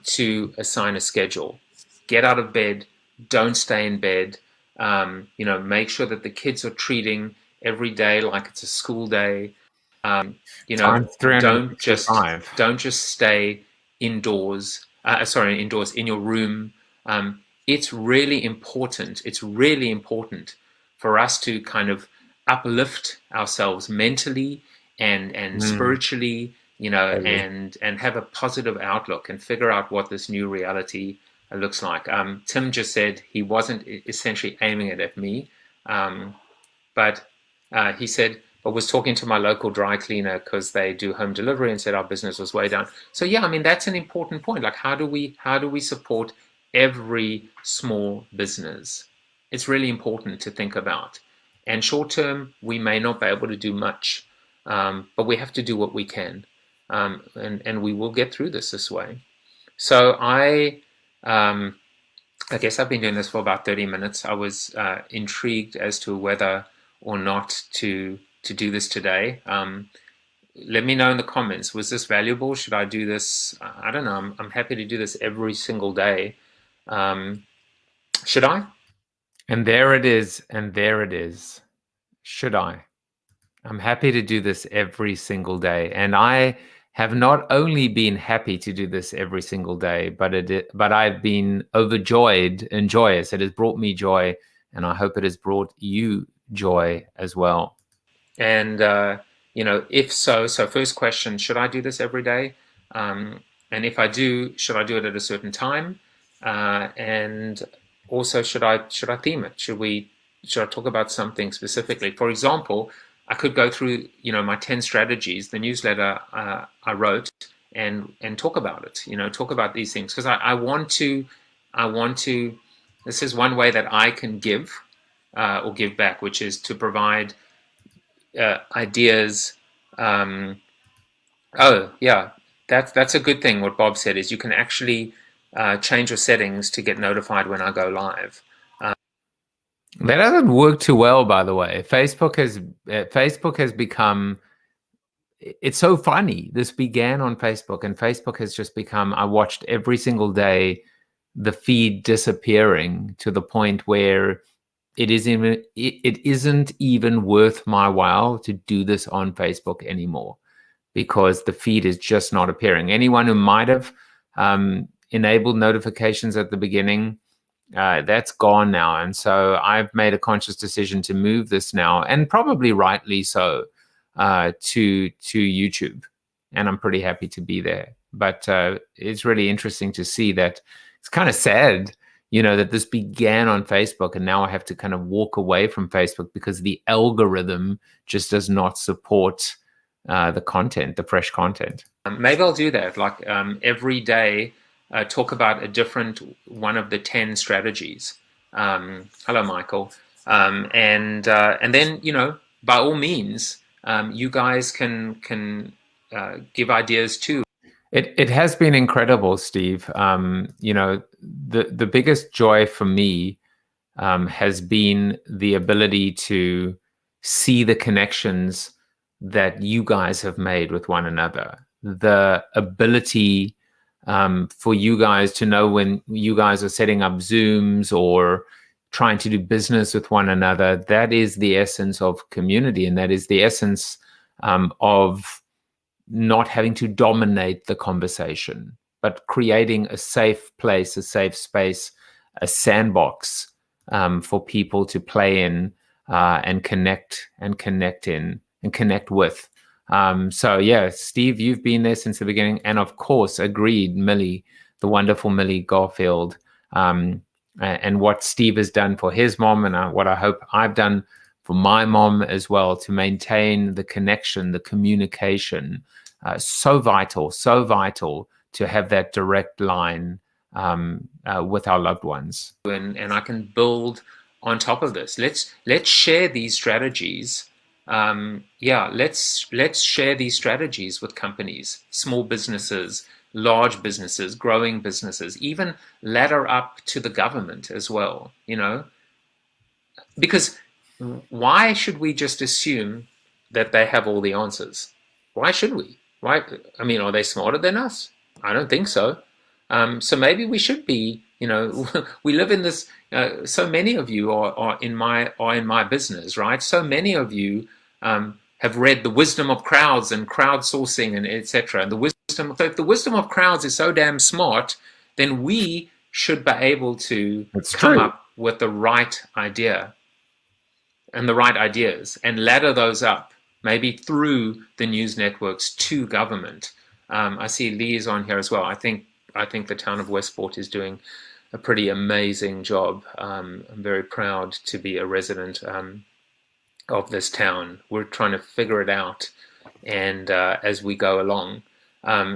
To assign a schedule. Get out of bed. Don't stay in bed. Make sure that the kids are treating every day like it's a school day. Don't just stay indoors. Indoors in your room. It's really important. It's really important for us to kind of uplift ourselves mentally and spiritually, and have a positive outlook and figure out what this new reality looks like. Tim just said he wasn't essentially aiming it at me, but he said, but was talking to my local dry cleaner because they do home delivery and said our business was way down. So yeah, I mean, that's an important point. Like, how do we support every small business? It's really important to think about. And short term, we may not be able to do much, but we have to do what we can, and we will get through this way. So I guess I've been doing this for about 30 minutes. I was intrigued as to whether or not to do this today. Let me know in the comments. Was this valuable? Should I do this? I don't know. I'm happy to do this every single day. Should I? And there it is. And there it is. Should I? I'm happy to do this every single day. And I have not only been happy to do this every single day, but I've been overjoyed and joyous. It has brought me joy, and I hope it has brought you joy as well. And, if so first question, should I do this every day? And if I do, should I do it at a certain time? And also, should I theme it? Should I talk about something specifically? For example, I could go through, my 10 strategies, the newsletter I wrote, and talk about it. Talk about these things, because I want to. This is one way that I can give or give back, which is to provide ideas. Oh yeah, that's a good thing. What Bob said is you can actually change your settings to get notified when I go live. That doesn't work too well, by the way. Facebook has become. It's so funny. This began on Facebook, and Facebook has just become. I watched every single day the feed disappearing to the point where it isn't even worth my while to do this on Facebook anymore, because the feed is just not appearing. Anyone who might have enabled notifications at the beginning, that's gone now. And so I've made a conscious decision to move this now, and probably rightly so, to YouTube. And I'm pretty happy to be there. But it's really interesting to see that. It's kind of sad, that this began on Facebook, and now I have to kind of walk away from Facebook because the algorithm just does not support the content, the fresh content. Maybe I'll do that, like every day, talk about a different one of the 10 strategies. Hello, Michael. And then, by all means, you guys can give ideas too. It has been incredible, Steve. The biggest joy for me has been the ability to see the connections that you guys have made with one another. The ability for you guys to know when you guys are setting up Zooms or trying to do business with one another. That is the essence of community, and that is the essence of not having to dominate the conversation, but creating a safe place, a safe space, a sandbox for people to play in and connect with. So yeah, Steve, you've been there since the beginning, and of course, agreed, Millie, the wonderful Millie Garfield, and what Steve has done for his mom, and what I hope I've done for my mom as well, to maintain the connection, the communication. So vital to have that direct line with our loved ones. And I can build on top of this. Let's share these strategies. Let's share these strategies with companies, small businesses, large businesses, growing businesses, even ladder up to the government as well, because why should we just assume that they have all the answers? Why should we? Why? I mean, are they smarter than us? I don't think so. So maybe we should be. We live in this. So many of you are in my business, right? So many of you have read The Wisdom of Crowds and crowdsourcing and etc. And so if the wisdom of crowds is so damn smart, then we should be able to come up with the right idea and the right ideas and ladder those up, maybe through the news networks to government. I see Lee is on here as well. I think the town of Westport is doing a pretty amazing job. I'm very proud to be a resident of this town. We're trying to figure it out, and as we go along.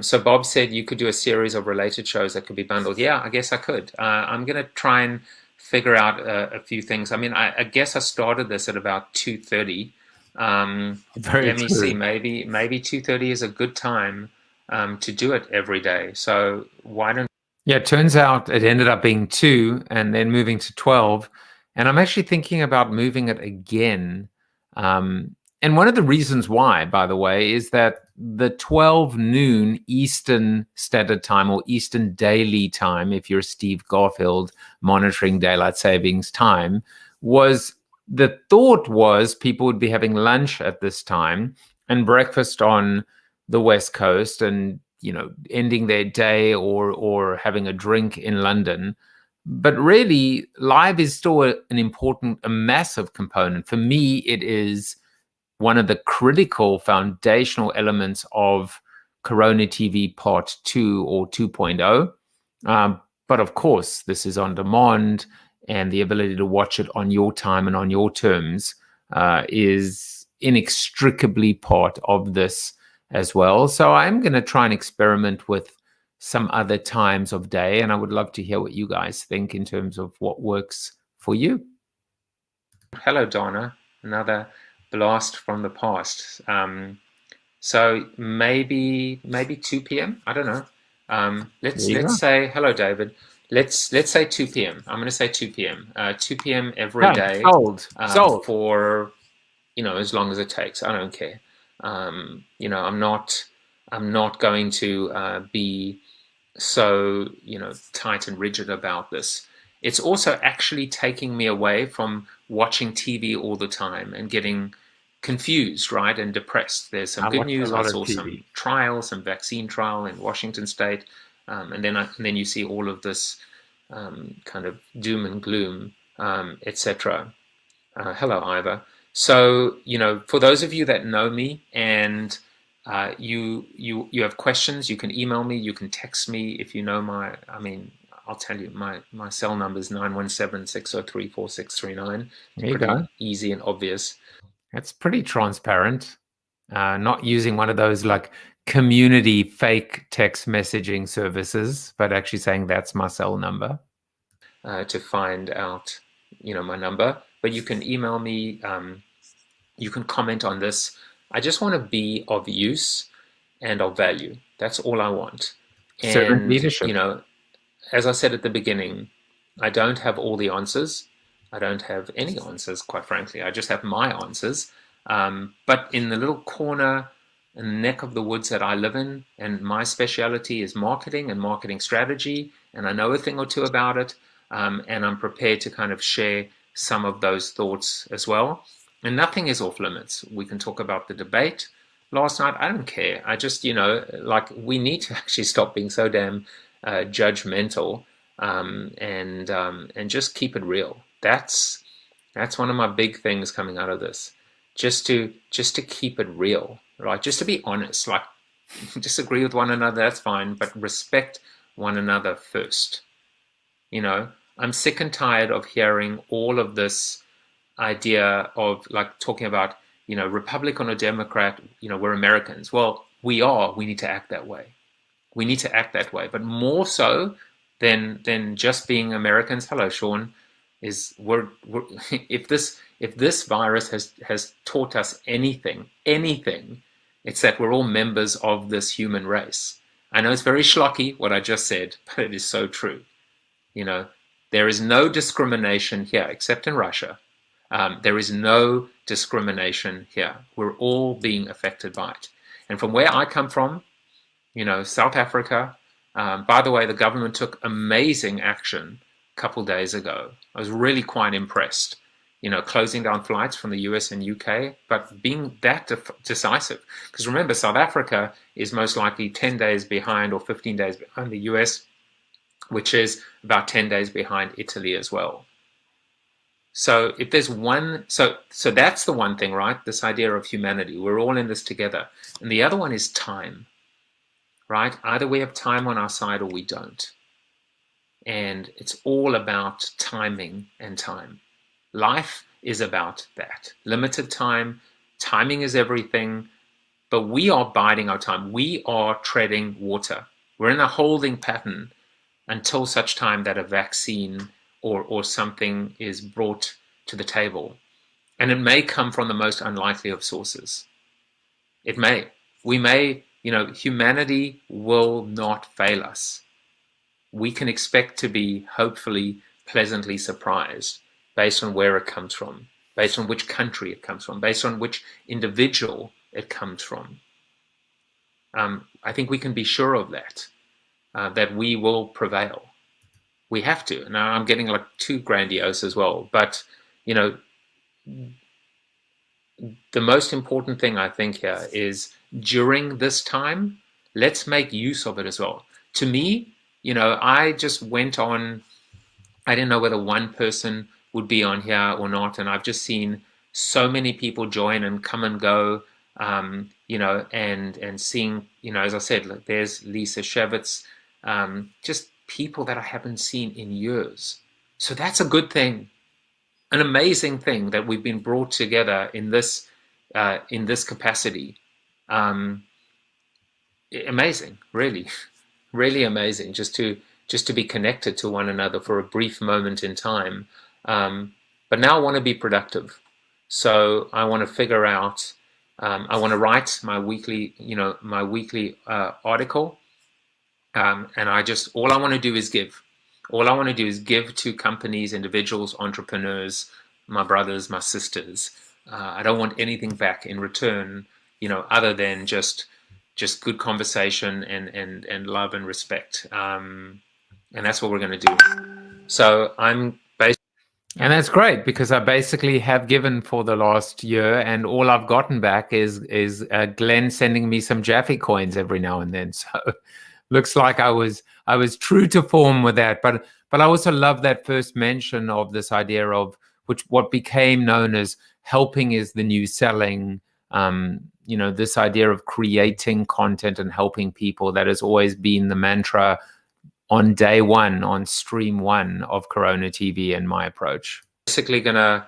So Bob said you could do a series of related shows that could be bundled. Yeah, I guess I could. I'm going to try and figure out a few things. I mean, I guess I started this at about 2:30. Let me see. Maybe 2:30 is a good time to do it every day. So why don't? Yeah, it turns out it ended up being 2 and then moving to 12. And I'm actually thinking about moving it again. And one of the reasons why, by the way, is that the 12 noon Eastern Standard Time, or Eastern Daily Time, if you're Steve Garfield monitoring daylight savings time, was the thought was people would be having lunch at this time and breakfast on the West Coast, and ending their day or having a drink in London. But really, live is still a massive component. For me, it is one of the critical foundational elements of Corona TV Part 2 or 2.0. But of course, this is on demand, and the ability to watch it on your time and on your terms is inextricably part of this as well. So I'm going to try and experiment with some other times of day, and I would love to hear what you guys think in terms of what works for you. Hello, Donna. Another blast from the past. So maybe 2 p.m. I don't know. Let's say hello, David. Let's say 2 p.m. I'm going to say 2 p.m. 2 p.m. every day. Sold. For as long as it takes. I don't care. I'm not going to be so tight and rigid about this. It's also actually taking me away from watching TV all the time and getting confused, right, and depressed. There's some good news. I saw some vaccine trial in Washington State, and then you see all of this kind of doom and gloom, etc. Hello, Ivor. So for those of you that know me and you have questions, you can email me, you can text me. If you know I'll tell you, my cell number is 917-603-4639. Pretty easy and obvious. That's pretty transparent. Not using one of those like community fake text messaging services, but actually saying that's my cell number to find out, my number. But you can email me. You can comment on this. I just want to be of use and of value. That's all I want. And leadership. As I said at the beginning, I don't have all the answers. I don't have any answers, quite frankly. I just have my answers. But in the little corner and neck of the woods that I live in, and my speciality is marketing and marketing strategy, and I know a thing or two about it, and I'm prepared to kind of share some of those thoughts as well. And nothing is off limits. We can talk about the debate last night. I don't care. I just, we need to actually stop being so damn judgmental, and just keep it real. That's one of my big things coming out of this. Just to keep it real, right? Just to be honest. Like, disagree with one another, that's fine, but respect one another first. I'm sick and tired of hearing all of this idea of like talking about, Republican or Democrat, we're Americans. Well, we are. We need to act that way. We need to act that way, but more so than just being Americans. Hello, Sean. If this virus has taught us anything, it's that we're all members of this human race. I know it's very schlocky what I just said, but it is so true. There is no discrimination here except in Russia. There is no discrimination here. We're all being affected by it. And from where I come from, South Africa, by the way, the government took amazing action a couple days ago. I was really quite impressed, closing down flights from the US and UK, but being that decisive. Because remember, South Africa is most likely 10 days behind or 15 days behind the US, which is about 10 days behind Italy as well. So if there's one, so that's the one thing, right? This idea of humanity. We're all in this together. And the other one is time, right? Either we have time on our side or we don't. And it's all about timing and time. Life is about that. Limited time. Timing is everything. But we are biding our time. We are treading water. We're in a holding pattern until such time that a vaccine or something is brought to the table. And it may come from the most unlikely of sources. It may. We may, humanity will not fail us. We can expect to be hopefully pleasantly surprised based on where it comes from, based on which country it comes from, based on which individual it comes from. I think we can be sure of that we will prevail. We have to. Now, I'm getting like too grandiose as well, but, the most important thing I think here is during this time, let's make use of it as well. To me, I just went on, I didn't know whether one person would be on here or not, and I've just seen so many people join and come and go, and seeing, as I said, like, there's Lisa Shevitz, just people that I haven't seen in years. So that's a good thing, an amazing thing that we've been brought together in this capacity. Amazing, really, really amazing, just to be connected to one another for a brief moment in time. But now I want to be productive. So I want to figure out, I want to write my weekly, article. And all I want to do is give. All I want to do is give to companies, individuals, entrepreneurs, my brothers, my sisters. I don't want anything back in return, other than just good conversation and love and respect. And that's what we're going to do. So I'm basically... And that's great, because I basically have given for the last year, and all I've gotten back is Glenn sending me some Jaffe coins every now and then. So looks like I was true to form with that. But I also love that first mention of this idea of what became known as helping is the new selling. This idea of creating content and helping people, that has always been the mantra on day one, on stream one of Corona TV, and my approach. Basically gonna,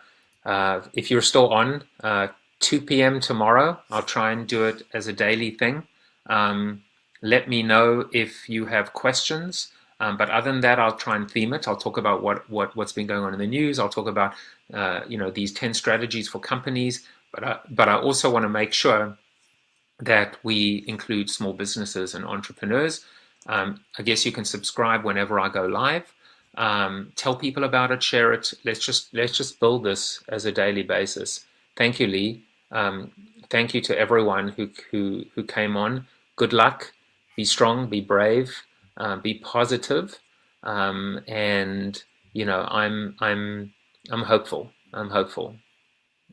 if you're still on, 2 p.m. tomorrow, I'll try and do it as a daily thing. Let me know if you have questions. But other than that, I'll try and theme it. I'll talk about what's been going on in the news. I'll talk about, these 10 strategies for companies. But I also want to make sure that we include small businesses and entrepreneurs. I guess you can subscribe whenever I go live. Tell people about it, share it. Let's just build this as a daily basis. Thank you, Lee. Thank you to everyone who came on. Good luck. Be strong. Be brave. Be positive. And I'm hopeful. I'm hopeful.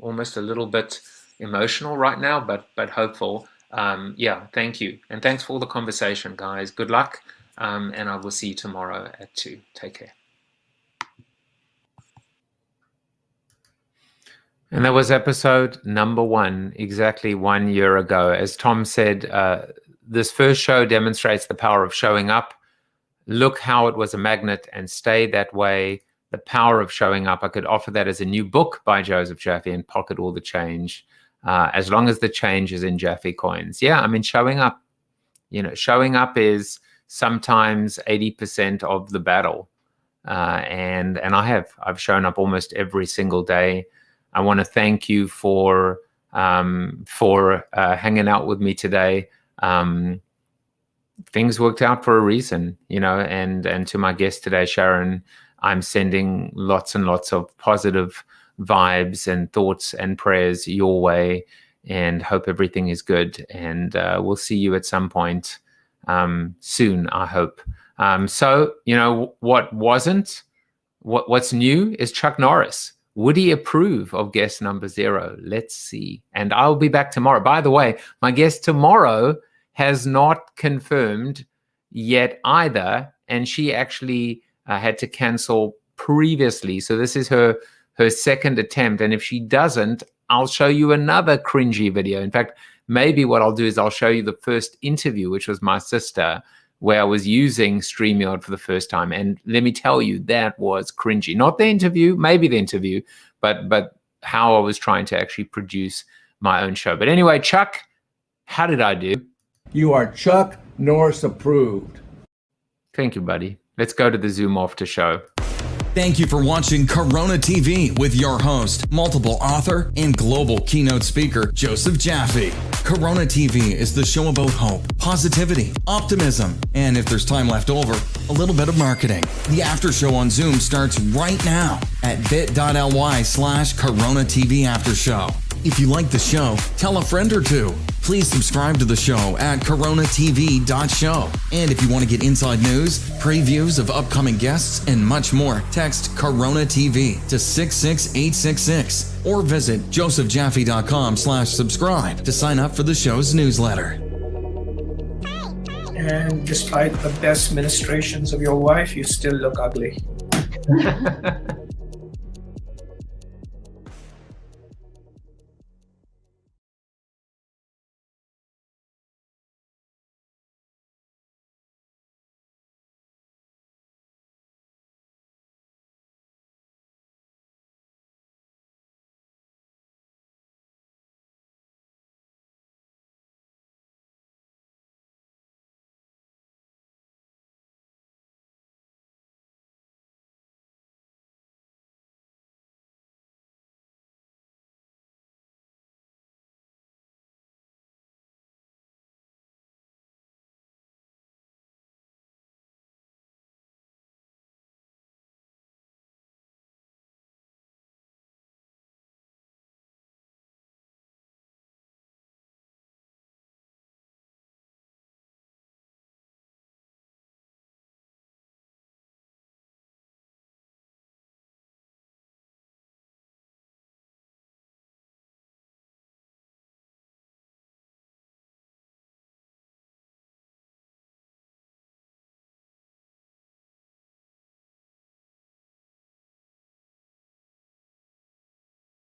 Almost a little bit emotional right now, but hopeful. Thank you. And thanks for all the conversation, guys. Good luck. And I will see you tomorrow at 2. Take care. And that was episode number 1, exactly 1 year ago. As Tom said, this first show demonstrates the power of showing up. Look how it was a magnet and stayed that way. The power of showing up. I could offer that as a new book by Joseph Jaffe, and pocket all the change, as long as the change is in Jaffe coins. Yeah, I mean, showing up, showing up is sometimes 80% of the battle. And I've shown up almost every single day. I want to thank you for hanging out with me today. Things worked out for a reason, and to my guest today, Sharon, I'm sending lots and lots of positive vibes and thoughts and prayers your way, and hope everything is good. And we'll see you at some point soon, I hope. So, what's new is Chuck Norris. Would he approve of guest number 0? Let's see. And I'll be back tomorrow. By the way, my guest tomorrow has not confirmed yet either, and she actually had to cancel previously. So this is her second attempt. And if she doesn't, I'll show you another cringy video. In fact, maybe what I'll do is I'll show you the first interview, which was my sister, where I was using StreamYard for the first time. And let me tell you, that was cringy. Not the interview, maybe the interview, but how I was trying to actually produce my own show. But anyway, Chuck, how did I do? You are Chuck Norris approved. Thank you, buddy. Let's go to the Zoom off to show. Thank you for watching Corona TV with your host, multiple author and global keynote speaker, Joseph Jaffe. Corona TV is the show about hope, positivity, optimism, and if there's time left over, a little bit of marketing. The after show on Zoom starts right now at bit.ly/Corona TV After Show. If you like the show, tell a friend or two. Please subscribe to the show at coronatv.show. And if you want to get inside news, previews of upcoming guests, and much more, text Corona TV to 66866 or visit josephjaffe.com/subscribe to sign up for the show's newsletter. And despite the best ministrations of your wife, you still look ugly.